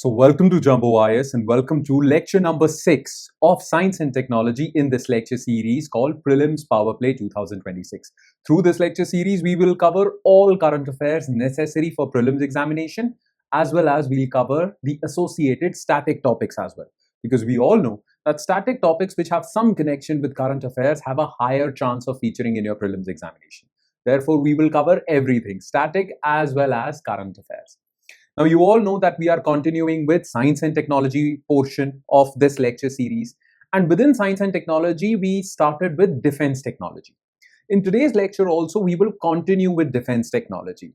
So welcome to Jumbo IS and welcome to lecture number 6 of Science and Technology in this lecture series called Prelims Powerplay 2026. Through this lecture series, we will cover all current affairs necessary for prelims examination, as well as we'll cover the associated static topics as well. Because we all know that static topics which have some connection with current affairs have a higher chance of featuring in your prelims examination. Therefore, we will cover everything, static as well as current affairs. Now, you all know that we are continuing with science and technology portion of this lecture series. And within science and technology, we started with defense technology. In today's lecture also, we will continue with defense technology.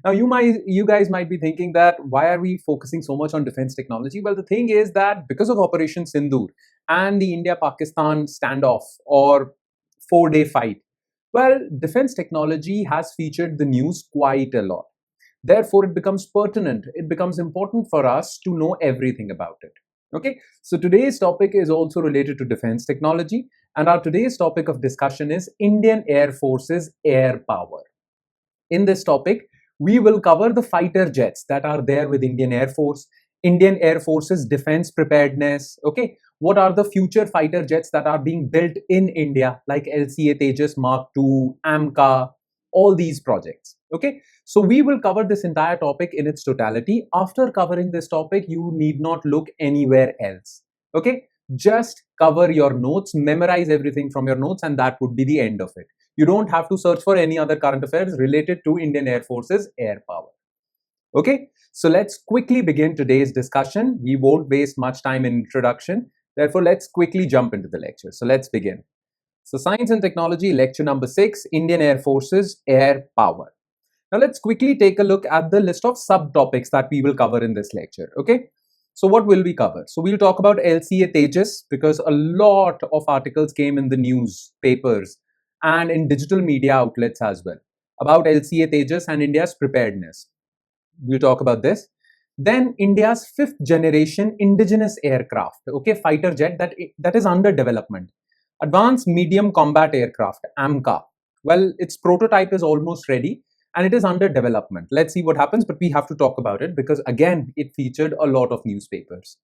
Now, you guys might be thinking that why are we focusing so much on defense technology? Well, the thing is that because of Operation Sindoor and the India-Pakistan standoff or 4-day fight, well, defense technology has featured the news quite a lot. Therefore, it becomes pertinent, it becomes important for us to know everything about it. Okay, so today's topic is also related to defense technology, and our today's topic of discussion is Indian Air Force's air power. In this topic, we will cover the fighter jets that are there with Indian Air Force, Indian Air Force's defense preparedness, okay, what are the future fighter jets that are being built in India, like LCA Tejas Mark II, AMCA, all these projects. Okay, so we will cover this entire topic in its totality. After covering this topic, you need not look anywhere else. Okay, just cover your notes, memorize everything from your notes, and that would be the end of it. You don't have to search for any other current affairs related to Indian Air Force's air power. Okay, so let's quickly begin today's discussion. We won't waste much time in introduction. Therefore, let's quickly jump into the lecture. So let's begin. So Science and Technology, lecture number 6, Indian Air Force's air power. Now let's quickly take a look at the list of subtopics that we will cover in this lecture. Okay, so what will we cover? So we'll talk about LCA Tejas because a lot of articles came in the newspapers and in digital media outlets as well about LCA Tejas and India's preparedness. We'll talk about this. Then India's 5th generation indigenous aircraft, okay, fighter jet that is under development. Advanced Medium Combat Aircraft, AMCA. Well, its prototype is almost ready and it is under development. Let's see what happens, but we have to talk about it because again, it featured a lot of newspapers.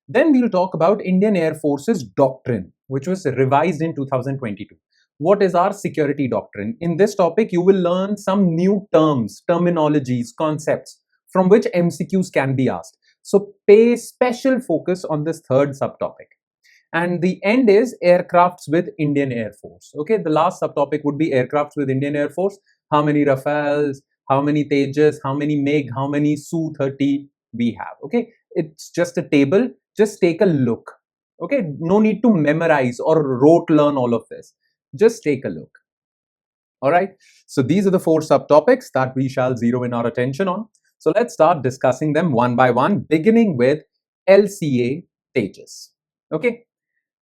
Then we'll talk about Indian Air Force's doctrine, which was revised in 2022. What is our security doctrine? In this topic, you will learn some new terms, terminologies, concepts from which MCQs can be asked. So pay special focus on this third subtopic. And the end is aircrafts with Indian Air Force. Okay, the last subtopic would be aircrafts with Indian Air Force. How many Rafales, how many Tejas, how many MiG, how many Su-30 we have. Okay, it's just a table. Just take a look. Okay, no need to memorize or rote learn all of this. Just take a look. All right, so these are the 4 subtopics that we shall zero in our attention on. So let's start discussing them one by one, beginning with LCA Tejas. Okay.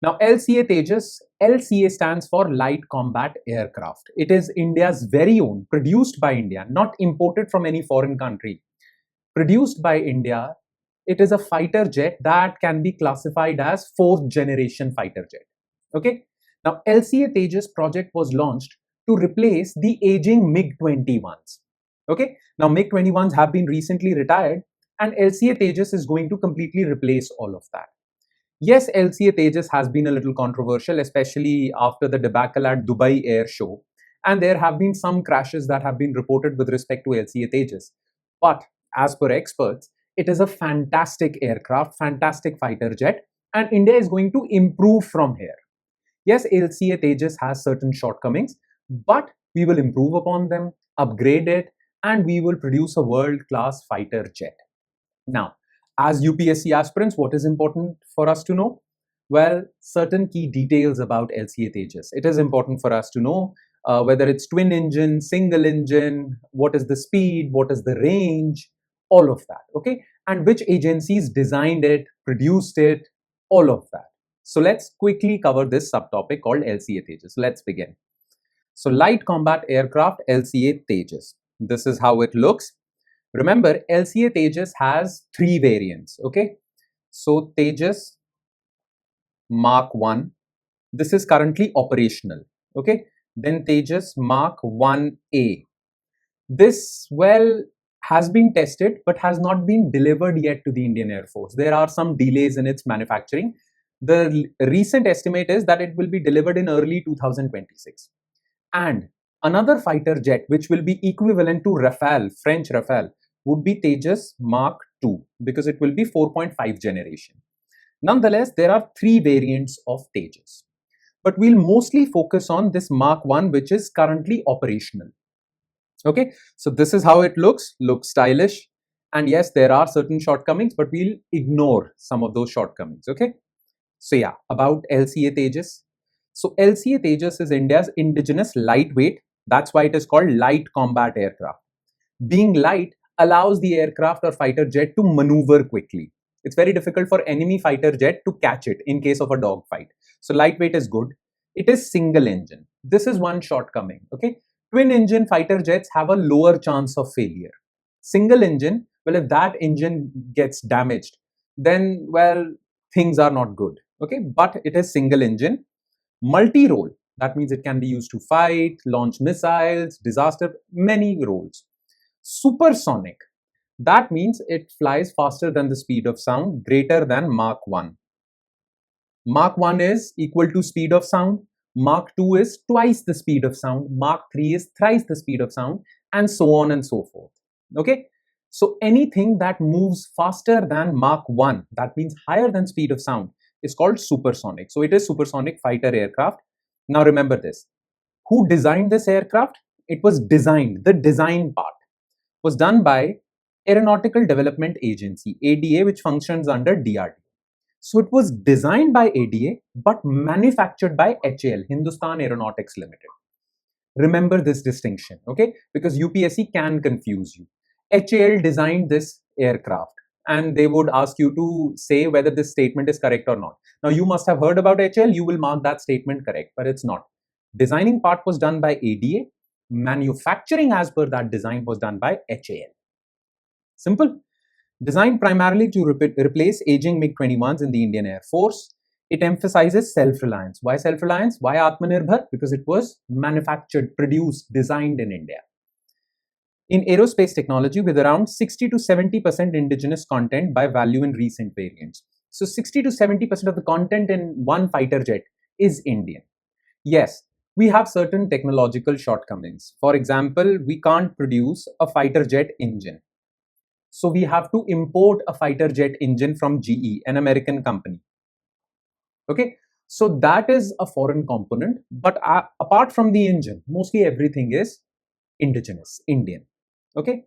Now, LCA Tejas, LCA stands for Light Combat Aircraft. It is India's very own, produced by India, not imported from any foreign country. Produced by India, it is a fighter jet that can be classified as 4th generation fighter jet. Okay. Now, LCA Tejas project was launched to replace the aging MiG-21s. Okay. Now, MiG-21s have been recently retired and LCA Tejas is going to completely replace all of that. Yes, LCA Tejas has been a little controversial, especially after the debacle at Dubai Air Show. And there have been some crashes that have been reported with respect to LCA Tejas. But as per experts, it is a fantastic aircraft, fantastic fighter jet, and India is going to improve from here. Yes, LCA Tejas has certain shortcomings, but we will improve upon them, upgrade it, and we will produce a world-class fighter jet. Now, as UPSC aspirants, what is important for us to know? Well, certain key details about LCA Tejas. It is important for us to know whether it's twin engine, single engine, what is the speed, what is the range, all of that, okay? And which agencies designed it, produced it, all of that. So let's quickly cover this subtopic called LCA Tejas. Let's begin. So Light Combat Aircraft, LCA Tejas. This is how it looks. Remember, LCA Tejas has 3 variants, okay? So Tejas Mark I, this is currently operational, okay? Then Tejas Mark 1A. This, well, has been tested but has not been delivered yet to the Indian Air Force. There are some delays in its manufacturing. The recent estimate is that it will be delivered in early 2026. And another fighter jet which will be equivalent to Rafale, French Rafale, would be Tejas Mark II, because it will be 4.5 generation. Nonetheless, there are three variants of Tejas, but we'll mostly focus on this Mark 1, which is currently operational. Okay, so this is how it looks stylish, and yes, there are certain shortcomings, but we'll ignore some of those shortcomings. Okay, so yeah, about LCA Tejas. So LCA Tejas is India's indigenous lightweight, that's why it is called light combat aircraft. Being light allows the aircraft or fighter jet to maneuver quickly. It's very difficult for enemy fighter jet to catch it in case of a dogfight. So lightweight is good. It is single engine. This is one shortcoming. Okay, twin engine fighter jets have a lower chance of failure. Single engine, well, if that engine gets damaged, then, well, things are not good. Okay, but it is single engine. Multi-role, that means it can be used to fight, launch missiles, disaster, many roles. Supersonic, that means it flies faster than the speed of sound, greater than Mach 1. Mach 1 is equal to speed of sound, Mach 2 is twice the speed of sound, Mach 3 is thrice the speed of sound, and so on and so forth. Okay, so anything that moves faster than Mach 1, that means higher than speed of sound, is called supersonic. So it is supersonic fighter aircraft. Now remember this. Who designed this aircraft? It was designed, the design part was done by Aeronautical Development Agency, ADA, which functions under DRDO. So it was designed by ADA but manufactured by HAL, Hindustan Aeronautics Limited. Remember this distinction, okay? Because UPSC can confuse you. HAL designed this aircraft and they would ask you to say whether this statement is correct or not. Now you must have heard about HAL, you will mark that statement correct, but it's not. Designing part was done by ADA, manufacturing as per that design was done by HAL. Simple. Designed primarily to replace aging MiG-21s in the Indian Air Force, it emphasizes self-reliance. Why self-reliance? Why Atmanirbhar? Because it was manufactured, produced, designed in India. In aerospace technology, with around 60 to 70% indigenous content by value in recent variants. So 60 to 70% of the content in one fighter jet is Indian. Yes, we have certain technological shortcomings. For example, we can't produce a fighter jet engine. So we have to import a fighter jet engine from GE, an American company. Okay, so that is a foreign component, but apart from the engine, mostly everything is indigenous, Indian. Okay,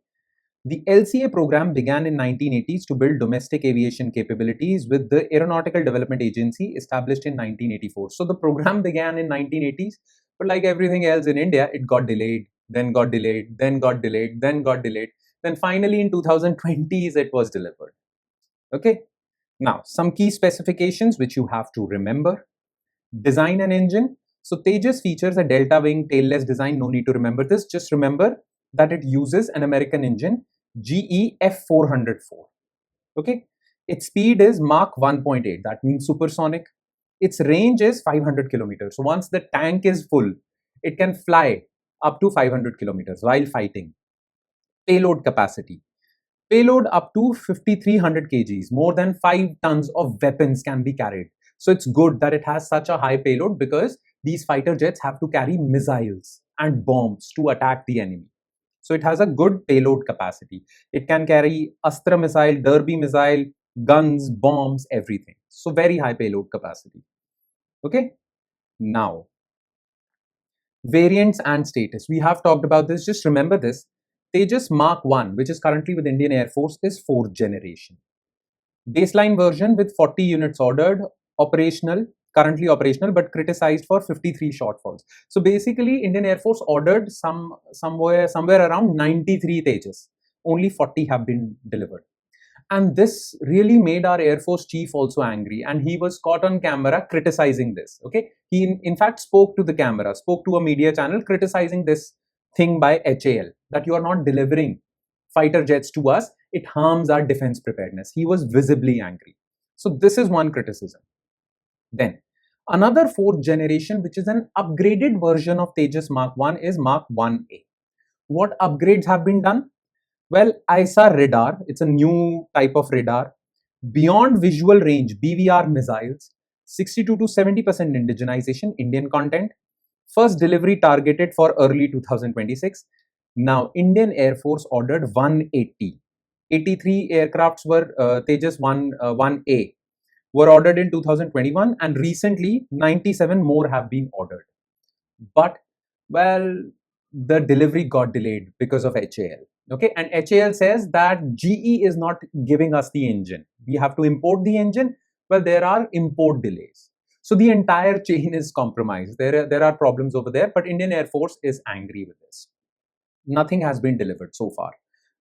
the LCA program began in 1980s to build domestic aviation capabilities with the Aeronautical Development Agency established in 1984. So the program began in 1980s, but like everything else in India, it got delayed, then got delayed, then got delayed, then got delayed. Then finally in 2020s, it was delivered. Okay, now some key specifications which you have to remember. Design and engine. So Tejas features a delta wing tailless design. No need to remember this. Just remember that it uses an American engine, GE F404. Okay, its speed is Mach 1.8. That means supersonic. Its range is 500 kilometers. So once the tank is full, it can fly up to 500 kilometers while fighting. Payload capacity. Payload up to 5,300 kgs, more than 5 tons of weapons can be carried. So it's good that it has such a high payload because these fighter jets have to carry missiles and bombs to attack the enemy. So it has a good payload capacity. It can carry Astra missile, Derby missile, guns, bombs, everything. So very high payload capacity. Okay. Now, variants and status. We have talked about this. Just remember this. Tejas Mark 1, which is currently with Indian Air Force, is 4th generation. Baseline version with 40 units ordered, currently operational, but criticized for 53 shortfalls. So basically, Indian Air Force ordered somewhere around 93 Tejas. Only 40 have been delivered. And this really made our Air Force chief also angry, and he was caught on camera criticizing this. Okay, he in fact spoke to the camera, spoke to a media channel criticizing this thing by HAL, that you are not delivering fighter jets to us, it harms our defense preparedness. He was visibly angry. So this is one criticism. Then another 4th generation, which is an upgraded version of Tejas Mark 1, is Mark 1A. What upgrades have been done? Well, ISAR radar, it's a new type of radar. Beyond visual range, BVR missiles, 62 to 70% indigenization, Indian content. First delivery targeted for early 2026. Now, Indian Air Force ordered 180. 83 aircrafts were Tejas 1A were ordered in 2021, and recently 97 more have been ordered. But, well, the delivery got delayed because of HAL. Okay, and HAL says that GE is not giving us the engine. We have to import the engine. Well, there are import delays. So the entire chain is compromised. There are problems over there, but Indian Air Force is angry with this. Nothing has been delivered so far.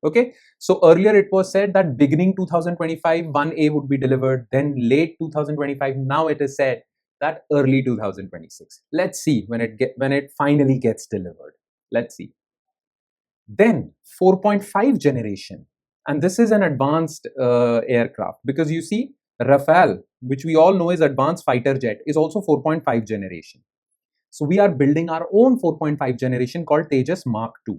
Okay, so earlier it was said that beginning 2025 1A would be delivered, then late 2025. Now it is said that early 2026. Let's see when it finally gets delivered. Let's see. Then 4.5 generation, and this is an advanced aircraft, because you see Rafale, which we all know is advanced fighter jet, is also 4.5 generation. So we are building our own 4.5 generation called Tejas Mark II,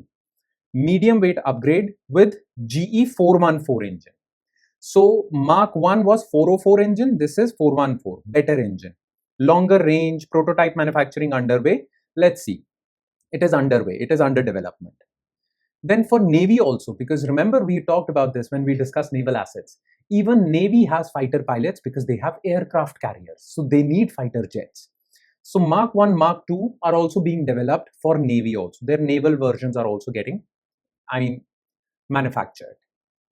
medium weight upgrade with GE 414 engine. So Mark 1 was 404 engine, this is 414, better engine. Longer range, prototype manufacturing underway. Let's see. It is underway, it is under development. Then for Navy also, because remember we talked about this when we discussed naval assets. Even Navy has fighter pilots because they have aircraft carriers, so they need fighter jets. So Mark 1, Mark 2 are also being developed for Navy also. Their naval versions are also getting, manufactured.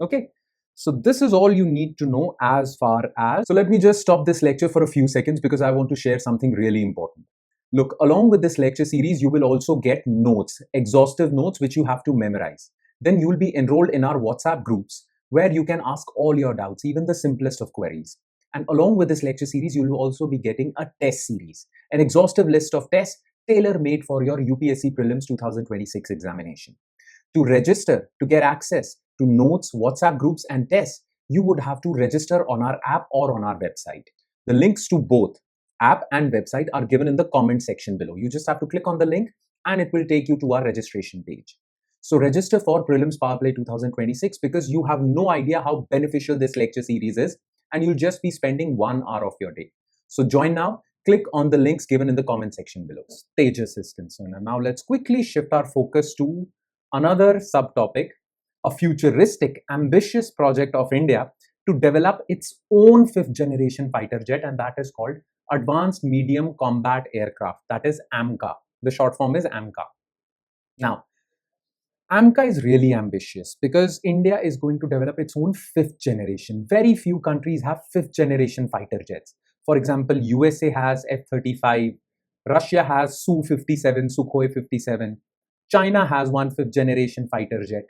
Okay. So this is all you need to know as far as. So let me just stop this lecture for a few seconds because I want to share something really important. Look, along with this lecture series, you will also get notes, exhaustive notes, which you have to memorize. Then you will be enrolled in our WhatsApp groups where you can ask all your doubts, even the simplest of queries. And along with this lecture series, you will also be getting a test series, an exhaustive list of tests tailor-made for your UPSC Prelims 2026 examination. To register, to get access to notes, WhatsApp groups, and tests, you would have to register on our app or on our website. The links to both app and website are given in the comment section below. You just have to click on the link and it will take you to our registration page. So register for Prelims Powerplay 2026 because you have no idea how beneficial this lecture series is and you'll just be spending 1 hour of your day. So join now, click on the links given in the comment section below. Tejas is concerned. And now let's quickly shift our focus to another subtopic, a futuristic, ambitious project of India to develop its own 5th generation fighter jet, and that is called Advanced Medium Combat Aircraft, that is AMCA. The short form is AMCA. Now, AMCA is really ambitious because India is going to develop its own 5th generation. Very few countries have 5th generation fighter jets. For example, USA has F-35, Russia has Su-57, Sukhoi 57, China has one 5th generation fighter jet.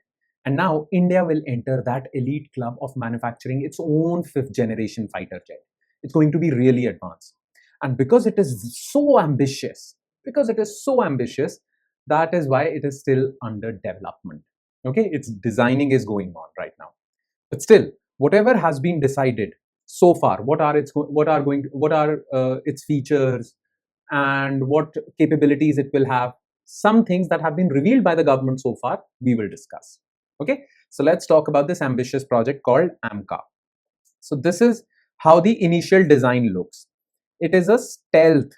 And now India will enter that elite club of manufacturing its own 5th generation fighter jet. It's going to be really advanced. And because it is so ambitious, that is why it is still under development. Okay, its designing is going on right now. But still, whatever has been decided so far, what are its features and what capabilities it will have, some things that have been revealed by the government so far, we will discuss. Okay, so let's talk about this ambitious project called AMCA. So this is how the initial design looks. It is a stealth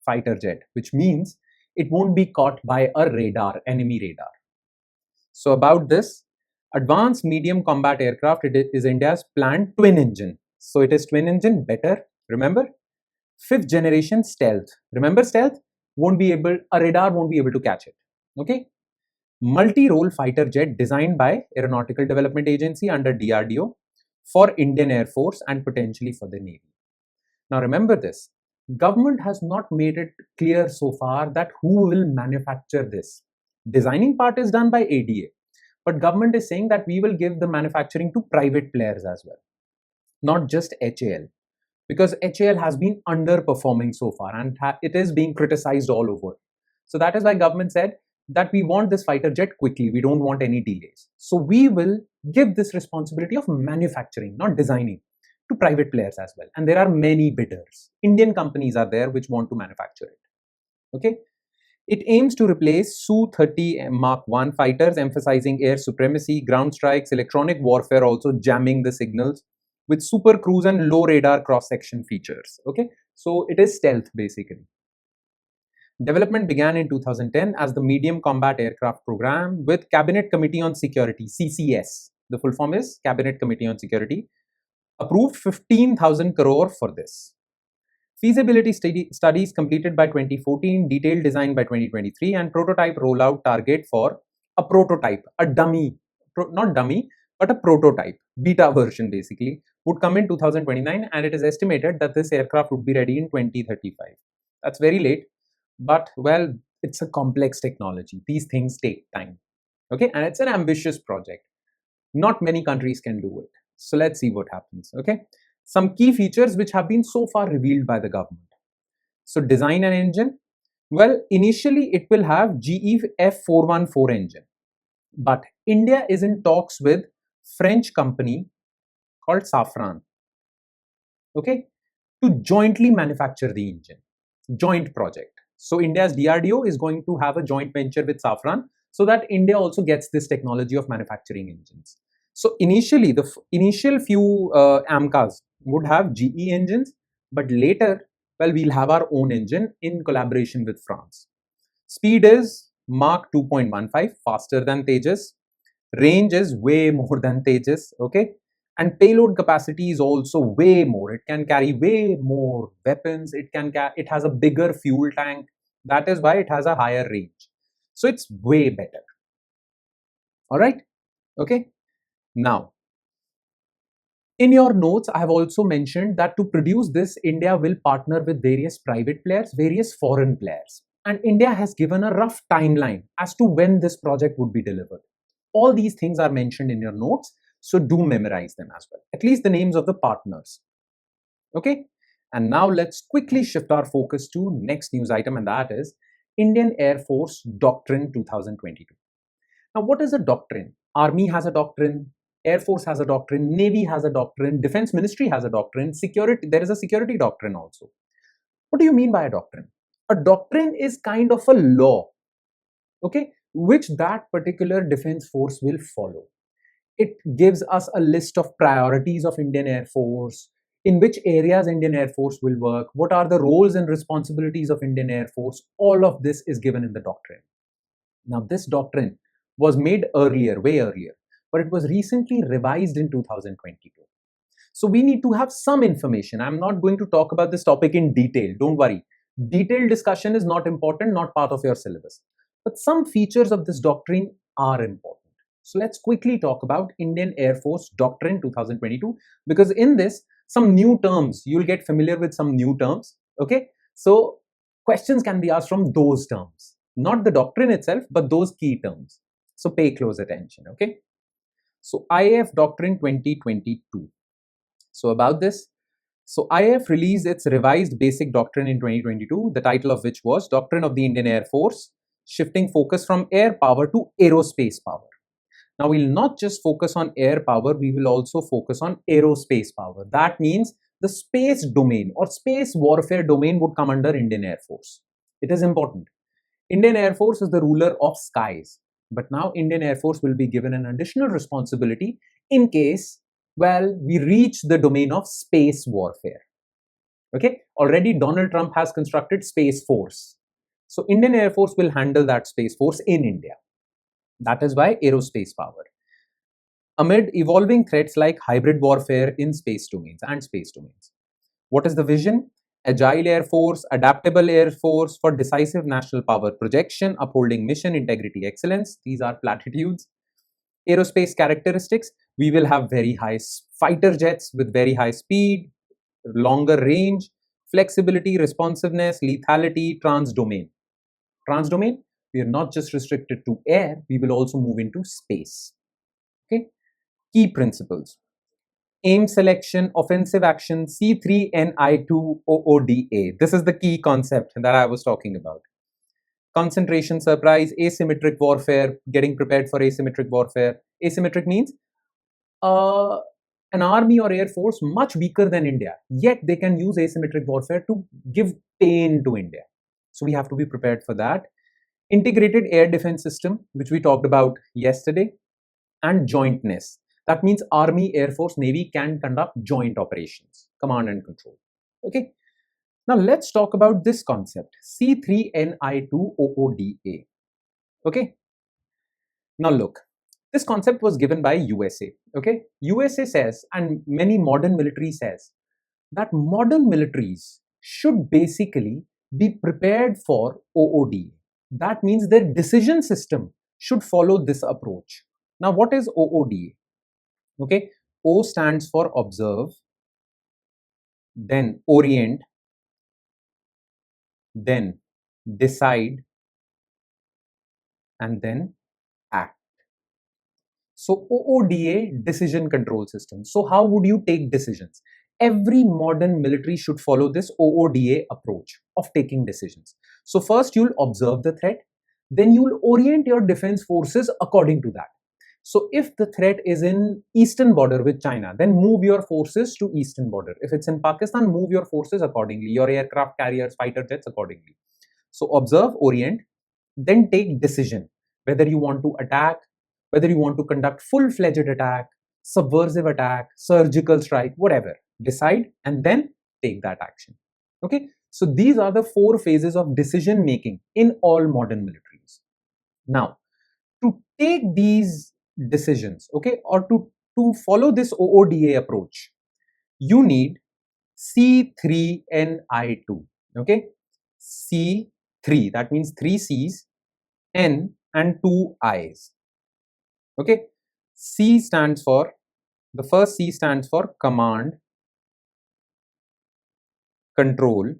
fighter jet, which means it won't be caught by a radar, enemy radar. So about this, Advanced Medium Combat Aircraft, it is India's planned twin engine. So it is twin engine, better, remember? 5th generation stealth. Remember stealth? A radar won't be able to catch it. Okay? Multi-role fighter jet designed by Aeronautical Development Agency under DRDO for Indian Air Force and potentially for the Navy. Now remember this, government has not made it clear so far that who will manufacture this. Designing part is done by ADA, but government is saying that we will give the manufacturing to private players as well, not just HAL, because HAL has been underperforming so far and it is being criticized all over. So that is why government said that we want this fighter jet quickly, we don't want any delays. So we will give this responsibility of manufacturing, not designing, to private players as well. And there are many bidders. Indian companies are there which want to manufacture it. Okay. It aims to replace Su-30 Mark I fighters, emphasizing air supremacy, ground strikes, electronic warfare, also jamming the signals, with super cruise and low radar cross-section features. Okay, so it is stealth basically. Development began in 2010 as the Medium Combat Aircraft Program with Cabinet Committee on Security, CCS. The full form is Cabinet Committee on Security. Approved 15,000 crore for this. Feasibility studies completed by 2014, detailed design by 2023, and prototype rollout target for a prototype, a dummy, not dummy, but a prototype, beta version basically, would come in 2029, and it is estimated that this aircraft would be ready in 2035. That's very late, but well, it's a complex technology. These things take time. Okay, and it's an ambitious project. Not many countries can do it. So let's see what happens. Okay, some key features which have been so far revealed by the government. So design and engine. Well, initially it will have GE F414 engine, but India is in talks with French company called Safran, okay, to jointly manufacture the engine. Joint project. So India's DRDO is going to have a joint venture with Safran so that India also gets this technology of manufacturing engines. So initially, the initial few AMCAs would have GE engines, but later, well, we'll have our own engine in collaboration with France. Speed is Mach 2.15, faster than Tejas. Range is way more than Tejas, okay? And payload capacity is also way more. It can carry way more weapons. It has a bigger fuel tank. That is why it has a higher range. So it's way better. All right, okay? Now, in your notes, I have also mentioned that to produce this, India will partner with various private players, various foreign players. And India has given a rough timeline as to when this project would be delivered. All these things are mentioned in your notes, so do memorize them as well, at least the names of the partners. Okay, and now let's quickly shift our focus to next news item, and that is Indian Air Force Doctrine 2022. Now, what is a doctrine? Army has a doctrine, Air Force has a doctrine, Navy has a doctrine, Defense Ministry has a doctrine, there is a security doctrine also. What do you mean by a doctrine? A doctrine is kind of a law, okay, which that particular defense force will follow. It gives us a list of priorities of Indian Air Force, in which areas Indian Air Force will work, what are the roles and responsibilities of Indian Air Force. All of this is given in the doctrine. Now, this doctrine was made earlier, way earlier, but it was recently revised in 2022. So we need to have some information. I'm not going to talk about this topic in detail. Don't worry. Detailed discussion is not important, not part of your syllabus. But some features of this doctrine are important. So let's quickly talk about Indian Air Force Doctrine 2022, because in this, some new terms, you'll get familiar with some new terms. Okay, so questions can be asked from those terms, not the doctrine itself, but those key terms. So pay close attention. Okay, so IAF Doctrine 2022. So about this, so IAF released its revised basic doctrine in 2022, the title of which was Doctrine of the Indian Air Force, shifting focus from air power to aerospace power. Now, we'll not just focus on air power, we will also focus on aerospace power. That means the space domain or space warfare domain would come under Indian Air Force. It is important. Indian Air Force is the ruler of skies, but now Indian Air Force will be given an additional responsibility in case, well, we reach the domain of space warfare. Okay, already Donald Trump has constructed Space Force. So Indian Air Force will handle that Space Force in India. That is why aerospace power. Amid evolving threats like hybrid warfare in space domains and space domains. What is the vision? Agile Air Force, adaptable Air Force for decisive national power projection, upholding mission integrity excellence. These are platitudes. Aerospace characteristics, we will have very high fighter jets with very high speed, longer range, flexibility, responsiveness, lethality, transdomain. Transdomain, we are not just restricted to air, we will also move into space. Okay, key principles. Aim selection, offensive action, C3NI2OODA. This is the key concept that I was talking about. Concentration, surprise, asymmetric warfare, getting prepared for asymmetric warfare. Asymmetric means an army or air force much weaker than India, yet they can use asymmetric warfare to give pain to India. So we have to be prepared for that. Integrated air defense system, which we talked about yesterday, and jointness. That means Army, Air Force, Navy can conduct joint operations, command and control. Okay. Now let's talk about this concept, C3NI2OODA. Okay. Now look, this concept was given by USA. Okay. USA says, and many modern military says, that modern militaries should basically be prepared for OODA. That means their decision system should follow this approach. Now, what is OODA? Okay, O stands for observe, then orient, then decide, and then act. So OODA, decision control system. So how would you take decisions? Every modern military should follow this OODA approach of taking decisions. So first you'll observe the threat, then you'll orient your defense forces according to that. So if the threat is in eastern border with China, then move your forces to eastern border. If it's in Pakistan, move your forces accordingly, your aircraft carriers, fighter jets accordingly. So observe, orient, then take decision, whether you want to attack, whether you want to conduct full-fledged attack, subversive attack, surgical strike, whatever. Decide and then take that action. Okay, so these are the 4 phases of decision making in all modern militaries. Now, to take these decisions, okay, or to follow this OODA approach, you need C3NI2. Okay, C3, that means 3 C's, N and 2 I's. Okay, C stands for, the first C stands for command, control.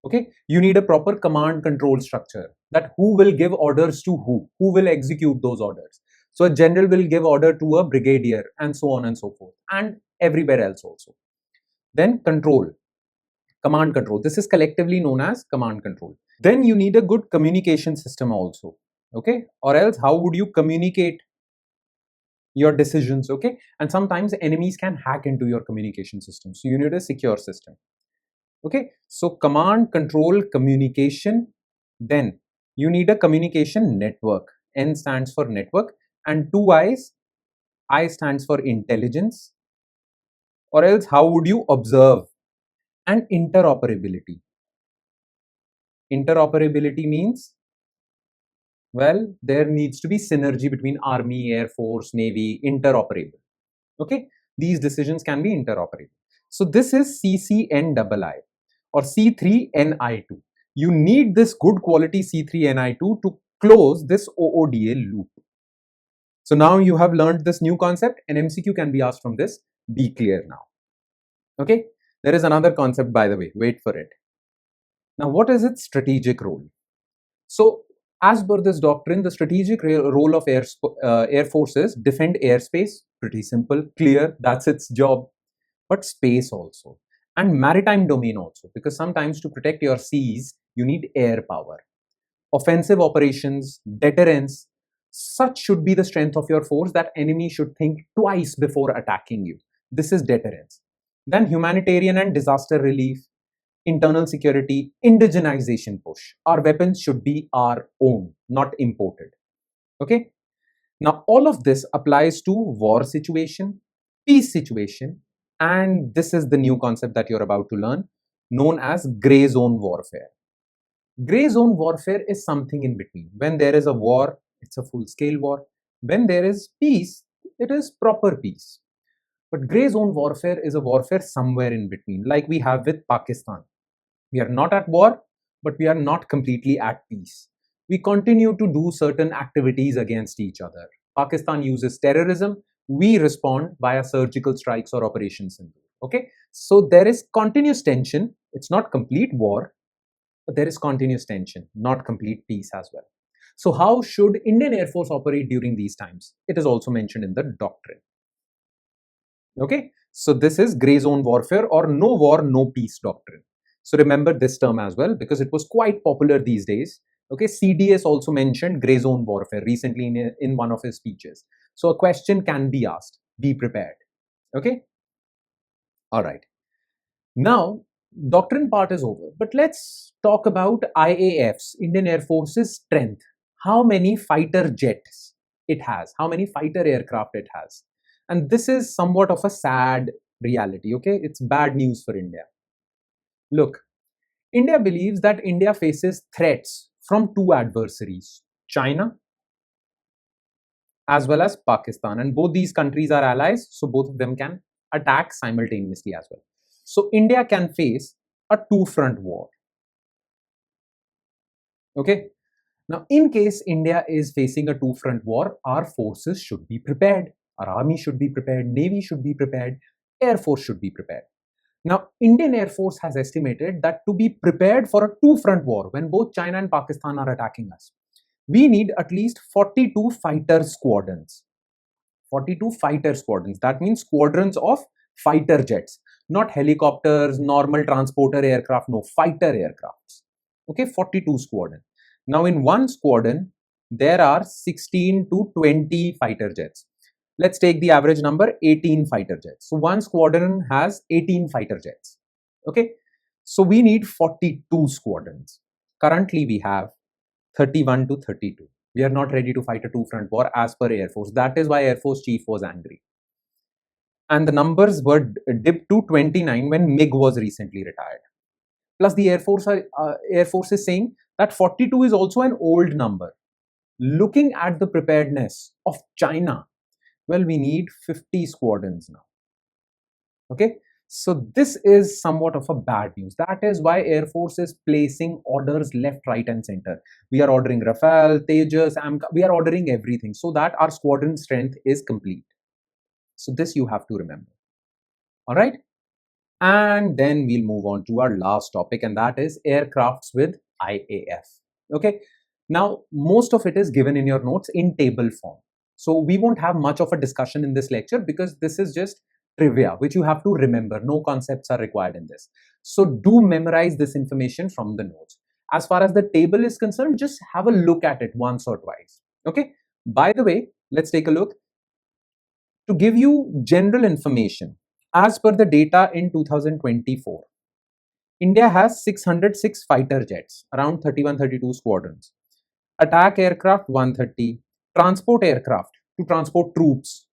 Okay, you need a proper command control structure, that who will give orders to who will execute those orders. So a general will give order to a brigadier and so on and so forth, and everywhere else also. Then control, command control. This is collectively known as command control. Then you need a good communication system also. Okay, or else how would you communicate your decisions? Okay, and sometimes enemies can hack into your communication system, so you need a secure system. Okay, so command, control, communication. Then you need a communication network. N stands for network, and 2 I's. I stands for intelligence. Or else how would you observe? And interoperability. Interoperability means, well, there needs to be synergy between Army, Air Force, Navy, interoperable. Okay, these decisions can be interoperable. So this is CCNII or C3NI2. You need this good quality C3NI2 to close this OODA loop. So now you have learned this new concept. An MCQ can be asked from this. Be clear now. Okay, there is another concept, by the way. Wait for it. Now, what is its strategic role? So, as per this doctrine, the strategic role of Air Force is defend airspace. Pretty simple, clear, that's its job. But space also, and maritime domain also, because sometimes to protect your seas, you need air power. Offensive operations, deterrence, such should be the strength of your force that enemy should think twice before attacking you. This is deterrence. Then humanitarian and disaster relief, internal security, indigenization push. Our weapons should be our own, not imported. Okay. Now, all of this applies to war situation, peace situation, and this is the new concept that you're about to learn, known as gray zone warfare. Gray zone warfare is something in between. When there is a war, it's a full-scale war. When there is peace, it is proper peace. But gray zone warfare is a warfare somewhere in between, like we have with Pakistan. We are not at war, but we are not completely at peace. We continue to do certain activities against each other. Pakistan uses terrorism. We respond via surgical strikes or operations. Okay, so there is continuous tension. It's not complete war, but there is continuous tension, not complete peace as well. So how should Indian Air Force operate during these times? It is also mentioned in the doctrine. Okay, so this is gray zone warfare or no war, no peace doctrine. So remember this term as well, because it was quite popular these days. Okay, CDS also mentioned gray zone warfare recently in one of his speeches. So a question can be asked. Be prepared. Okay. All right. Now doctrine part is over, but let's talk about IAF's, Indian Air Force's strength. How many fighter jets it has, how many fighter aircraft it has. And this is somewhat of a sad reality, okay? It's bad news for India. Look, India believes that India faces threats from two adversaries, China as well as Pakistan. And both these countries are allies, so both of them can attack simultaneously as well. So India can face a two-front war. Okay. Now, in case India is facing a two-front war, our forces should be prepared. Our army should be prepared, Navy should be prepared, Air Force should be prepared. Now, Indian Air Force has estimated that to be prepared for a two-front war, when both China and Pakistan are attacking us, we need at least 42 fighter squadrons. 42 fighter squadrons. That means squadrons of fighter jets, not helicopters, normal transporter aircraft, no, fighter aircrafts. Okay, 42 squadrons. Now, in one squadron, there are 16 to 20 fighter jets. Let's take the average number, 18 fighter jets. So, one squadron has 18 fighter jets. Okay, so we need 42 squadrons. Currently, we have 31 to 32. We are not ready to fight a two-front war as per Air Force. That is why Air Force Chief was angry. And the numbers were dipped to 29 when MiG was recently retired. Plus, the Air Force is saying that 42 is also an old number. Looking at the preparedness of China, well, we need 50 squadrons now. Okay, so this is somewhat of a bad news. That is why Air Force is placing orders left, right, and center. We are ordering Rafale, Tejas, AMCA. We are ordering everything so that our squadron strength is complete. So this you have to remember. All right. And then we'll move on to our last topic, and that is aircrafts with IAF. Okay. Now, most of it is given in your notes in table form. So we won't have much of a discussion in this lecture because this is just trivia, which you have to remember. No concepts are required in this. So do memorize this information from the notes. As far as the table is concerned, just have a look at it once or twice. Okay. By the way, let's take a look. To give you general information, as per the data in 2024, India has 606 fighter jets, around 31-32 squadrons, attack aircraft 130, transport aircraft to transport troops,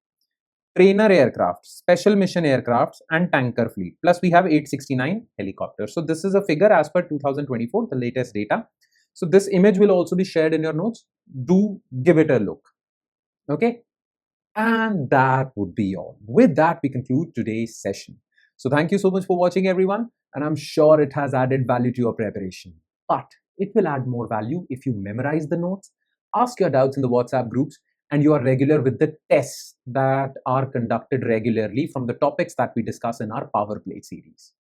trainer aircraft, special mission aircrafts, and tanker fleet. Plus, we have 869 helicopters. So this is a figure as per 2024, the latest data. So this image will also be shared in your notes. Do give it a look. Okay. And that would be all. With that, we conclude today's session. So thank you so much for watching, everyone. And I'm sure it has added value to your preparation. But it will add more value if you memorize the notes, ask your doubts in the WhatsApp groups, and you are regular with the tests that are conducted regularly from the topics that we discuss in our Powerplay series.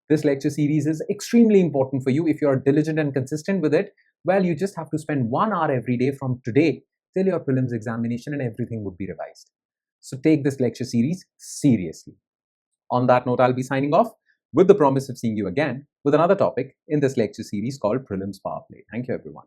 This lecture series is extremely important for you. If you are diligent and consistent with it, well, you just have to spend 1 hour every day from today till your prelims examination and everything would be revised. So take this lecture series seriously. On that note, I'll be signing off with the promise of seeing you again with another topic in this lecture series called Prelims Powerplay. Thank you, everyone.